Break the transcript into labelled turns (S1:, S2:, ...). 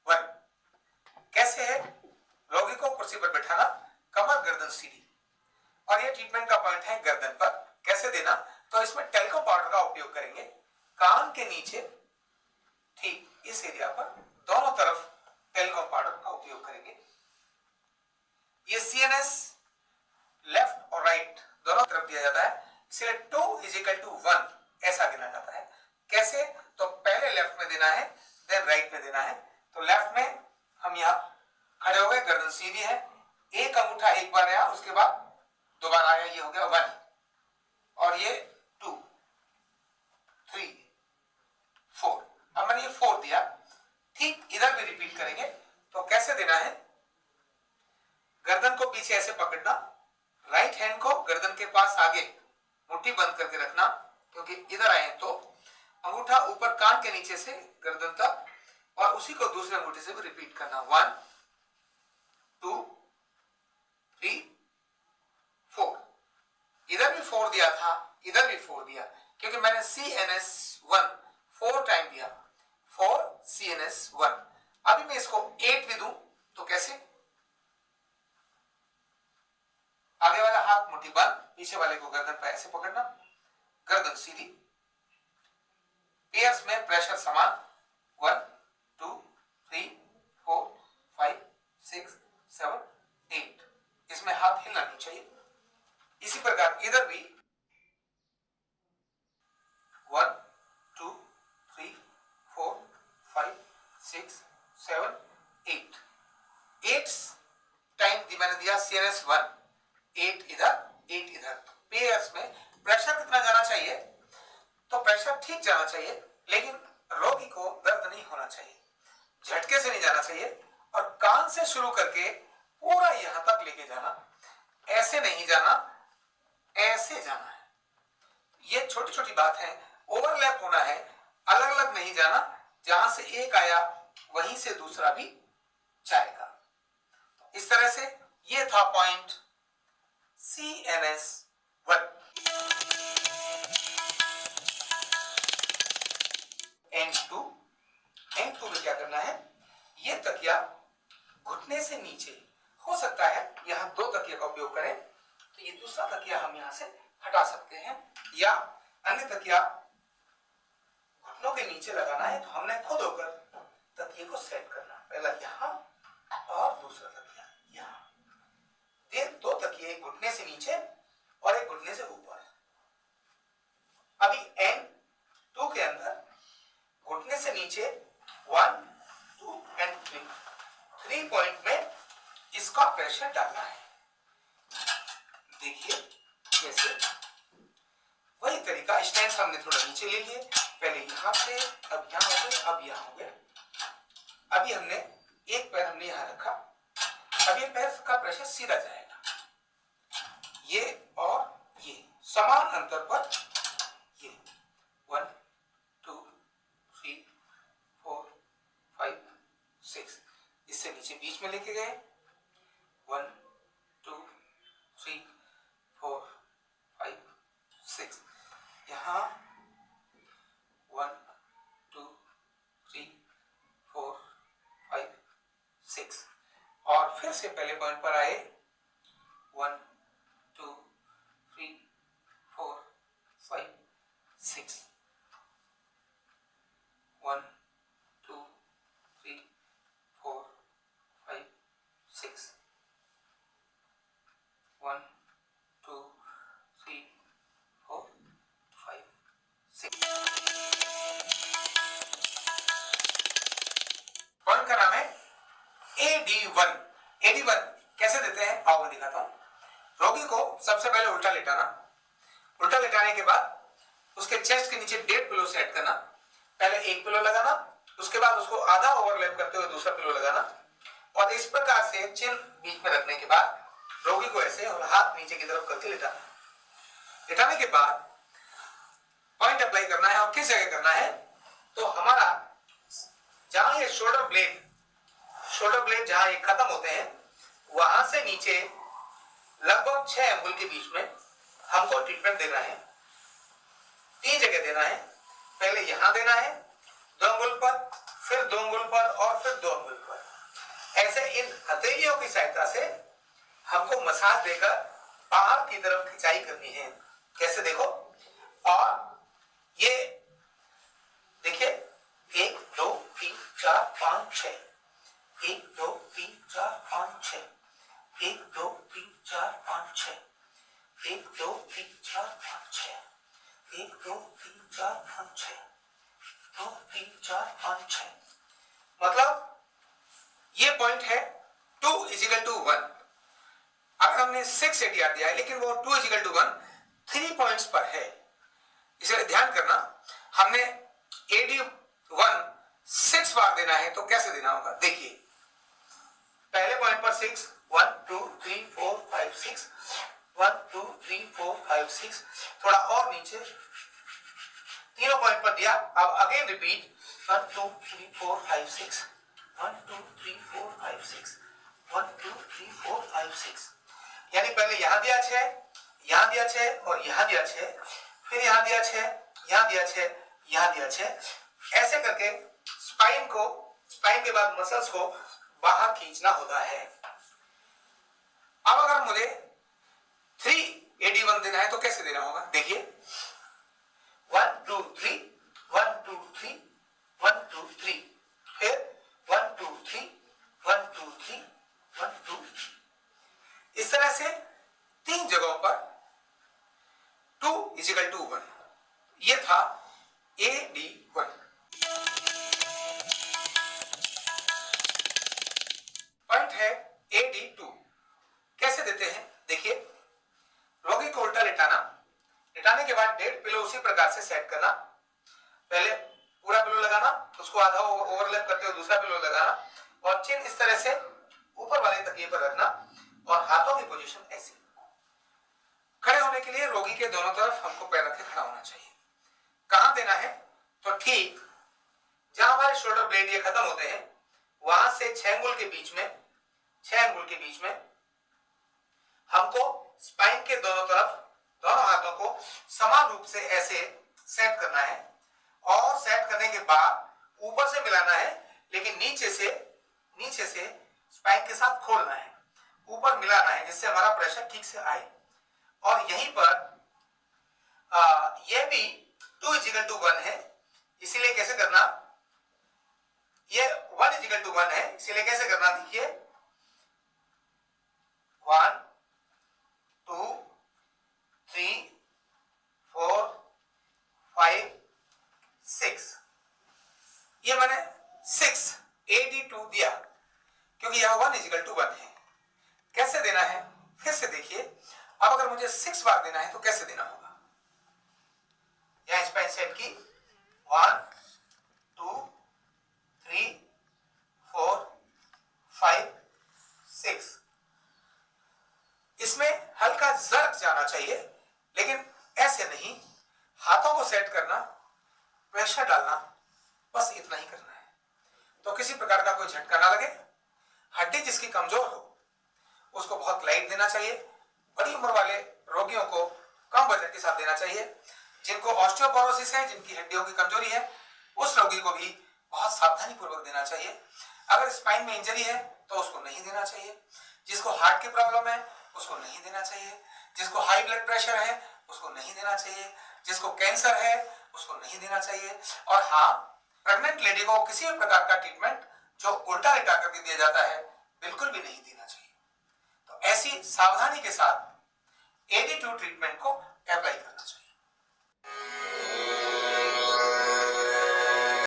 S1: 1। कैसे है? रोगी को कुर्सी पर बैठाना, कमर गर्दन सीधी, और ये ट्रीटमेंट का पॉइंट है गर्दन पर। कैसे देना? तो इसमें टेल्को पाउडर का उपयोग करेंगे, कान के नीचे ठीक इस एरिया पर दोनों तरफ टेल्को पाउडर का उपयोग करेंगे। ये सीएनएस लेफ्ट और राइट दोनों तरफ दिया जाता है, इसलिए 2 = 1 ऐसा गिना जाता है। कैसे? तो पहले लेफ्ट में देना है, देन राइट में देना है। तो लेफ्ट में हम यहां खड़े हो गए, गर्दन सीधी है, एक अंगूठा एक बार आया, उसके बाद दोबारा आया, ये हो गया 1, और ये 2, 3, 4। अब मैंने ये 4 दिया, ठीक इधर भी रिपीट करेंगे। तो कैसे देना है? गर्दन को पीछे ऐसे पकड़ना, राइट हैंड को गर्दन के पास आगे मुट्ठी बंद करके रखना, क्योंकि इधर आए तो अंगूठा ऊपर कान के नीचे से गर्दन तक, और उसी को दूसरे अंगूठे से भी रिपीट करना। 1, 2, 3, 4। इधर भी 4 दिया था, इधर भी 4 दिया, क्योंकि मैंने CNS1 4 टाइम दिया, 4 CNS1। अभी मैं इसको 8 भी दूं तो कैसे? आगे वाला हाथ मुट्ठी बंद, पीछे वाले को गर्दन पर ऐसे पकड़ना, गर्दन सीधी, पेयर्स में प्रेशर समान, 1, 2, 3, 4, 5, 6, 7, 8। इसमें हाथ हिलना नहीं चाहिए। इसी प्रकार इधर भी 1, 2, 3, 4, 5, 6, 7, 8। 8 टाइम मैंने दिया CNS1, 8 इधर 8 इधर। पेयर्स में प्रेशर कितना जाना चाहिए? तो प्रेशर ठीक जाना चाहिए, लेकिन रोगी को दर्द नहीं होना चाहिए, झटके से नहीं जाना चाहिए, और कान से शुरू करके पूरा यहां तक लेके जाना, ऐसे नहीं जाना, ऐसे जाना है। ये छोटी छोटी बात है, ओवरलैप होना है, अलग अलग नहीं जाना। जहां से एक आया वहीं से दूसरा भी जाएगा। इस तरह से ये था पॉइंट CNS1। N2 में क्या करना है? ये तकिया घुटने से नीचे हो सकता है, यहां 2 तकिया का उपयोग करें तो ये दूसरा तकिया हम यहां से हटा सकते हैं, या अन्य तकिया घुटनों के नीचे लगाना है तो हमने खुद होकर तकिए को सेट करना, पहला यहां और दूसरा तकिया यहां। 2 तकिए, घुटने से नीचे और एक घुटने से ऊपर। अभी N2 के अंदर घुटने से नीचे 1, 2 and 3 पॉइंट में इसका प्रेशर डालना है। देखिए कैसे, वही तरीका, स्टैंड हमने थोड़ा नीचे ले लिए, पहले यहां से, अब यहां हो गए, अब यहां हो गया। अभी हमने एक पैर हमने यहां रखा, अब ये पैर का प्रेशर सीधा जाएगा, ये और ये समान अंतर पर, ये 1, 2, 3, 4, 5, 6, इससे नीचे बीच में लेके गए, 1, 2, 3, 4, 5, 6, यहां 1, 2, 3, 4, 5, 6, और फिर से पहले पॉइंट पर आए, 1, 2, 3, 4, 5, 6, 1, 2, 3, 4, 5, 6, 1, 2, 3, 4, 5, 6। पॉइंट का नाम है AD1। AD1 कैसे देते हैं आओ मैं दिखाता हूं। रोगी को सबसे पहले उल्टा लेटाना, उल्टा लेटाने के बाद उसके चेस्ट के नीचे 1.5 पिलो सेट करना, पहले 1 पिलो लगाना, उसके बाद उसको आधा ओवरलैप करते हुए दूसरा पिलो लगाना, और इस प्रकार से चिन बीच में रखने के बाद रोगी को ऐसे और हाथ नीचे की तरफ करके लेटाना। लेटाने के बाद पॉइंट अप्लाई करना है, और किस जगह करना है? तो हमारा जहां ये शोल्डर ब्लेड जहां ये खत्म होते हैं, वहां से नीचे लगभग 6 अंगुल के बीच में हमको ट्रीटमेंट देना है। 3 जगह देना है, पहले यहां देना है 2 अंगुल पर, फिर 2 अंगुल पर और फिर 2 अंगुल पर। ऐसे इन हथेलियों की सहायता से हमको मसाज देकर बाहर की तरफ खिंचाई करनी है। कैसे देखो, और ये देखिए 1 2 3 4 5 6, 1 2 3 4 5 6, 1 2 3 4 5 6, 1 2 3 4 5 6, 1 2 3 4 5 6, 2 3 4 5 6। मतलब ये पॉइंट है 2 = 1। अगर हमने 6 ADR दिया है लेकिन वो 2 = 1 3 पॉइंट्स पर है, इसलिए ध्यान करना, हमने AD1 6 बार देना है तो कैसे देना होगा। देखिए पहले पॉइंट पर 6, 1 2 3 4 5 6, 1 2 3 4 5 6, थोड़ा और नीचे तीनों पॉइंट पर दिया। अब अगेन रिपीट 1 2 3 4 5 6, 1 2 3 4 5 6, 1 2 3 4 5 6। यानी पहले यहां दिया 6, यहां दिया 6 और यहां दिया 6, फिर यहां दिया 6, यहां दिया 6, यहां दिया 6। ऐसे करके स्पाइन के बाद मसल्स को बाहर खींचना होता है। अब अगर मुझे 3 AD1 देना है तो कैसे देना होगा। देखिए 1 2 3, 1 2 3, 1 2 3, फिर 1 2 3, 1 2 3, 1 2 3। इस तरह से 3 जगहों पर 2 = 1। ये था AD1। पॉइंट है AD2। कैसे देते हैं देखिए, रोगी को उल्टा लेटाना, लेटाने के बाद डेड पिलो उसी प्रकार से सेट करना। पहले पूरा पिलो लगाना, उसको आधा ओवरलैप करते हुए दूसरा पिलो लगाना और चिन इस तरह से ऊपर वाले तकिए पर रखना और हाथों की पोजीशन ऐसी। खड़े होने के लिए रोगी के दोनों तरफ हमको पैर रख के खड़ा होना चाहिए। कहां देना है तो ठीक जहां हमारे शोल्डर ब्लेड ये खत्म होते हैं वहां से 6 अंगुल के बीच में, 6 अंगुल के बीच में हमको स्पाइन के दोनों तरफ दोनों हाथों को समान रूप से ऐसे सेट करना है और सेट करने के बाद ऊपर से मिलाना है, लेकिन नीचे से स्पाइन के साथ खोलना है, ऊपर मिलाना है जिससे हमारा प्रेशर ठीक से आए। और यहीं पर यह भी 2 = 1 है, इसीलिए कैसे करना, ये 1 = 1 है, इसीलिए कैसे करना देखिए 1 2 3 4 5 6। ये मैंने 6 AD2 दिया क्योंकि यह 1 = 1 है। कैसे देना है फिर से देखिए। अब अगर मुझे 6 बार देना है तो कैसे देना होगा। यहां स्पाइन सेट की 1 2 3 4 5 6। इसमें हल्का जर्क जाना चाहिए, लेकिन ऐसे नहीं, हाथों को सेट करना, प्रेशर डालना, बस इतना ही करना है। तो किसी प्रकार का कोई झटका ना लगे। हड्डी जिसकी कमजोर हो उसको बहुत लाइट देना चाहिए। बड़ी उम्र वाले रोगियों को कम वजन के साथ देना चाहिए। जिनको ऑस्टियोपोरोसिस है, जिनकी हड्डियों की कमजोरी है, उस रोगी को भी बहुत सावधानी पूर्वक देना चाहिए। अगर स्पाइन में इंजरी है तो उसको नहीं देना चाहिए। जिसको हार्ट की प्रॉब्लम है उसको नहीं देना चाहिए। जिसको हाई ब्लड प्रेशर है उसको नहीं देना चाहिए। जिसको कैंसर है उसको नहीं देना चाहिए। और हाँ, प्रेग्नेंट लेडी को किसी भी प्रकार का ट्रीटमेंट जो उल्टा लेटा करके दिया जाता है बिल्कुल भी नहीं देना चाहिए। तो ऐसी सावधानी के साथ AD2 ट्रीटमेंट को अप्लाई करना चाहिए।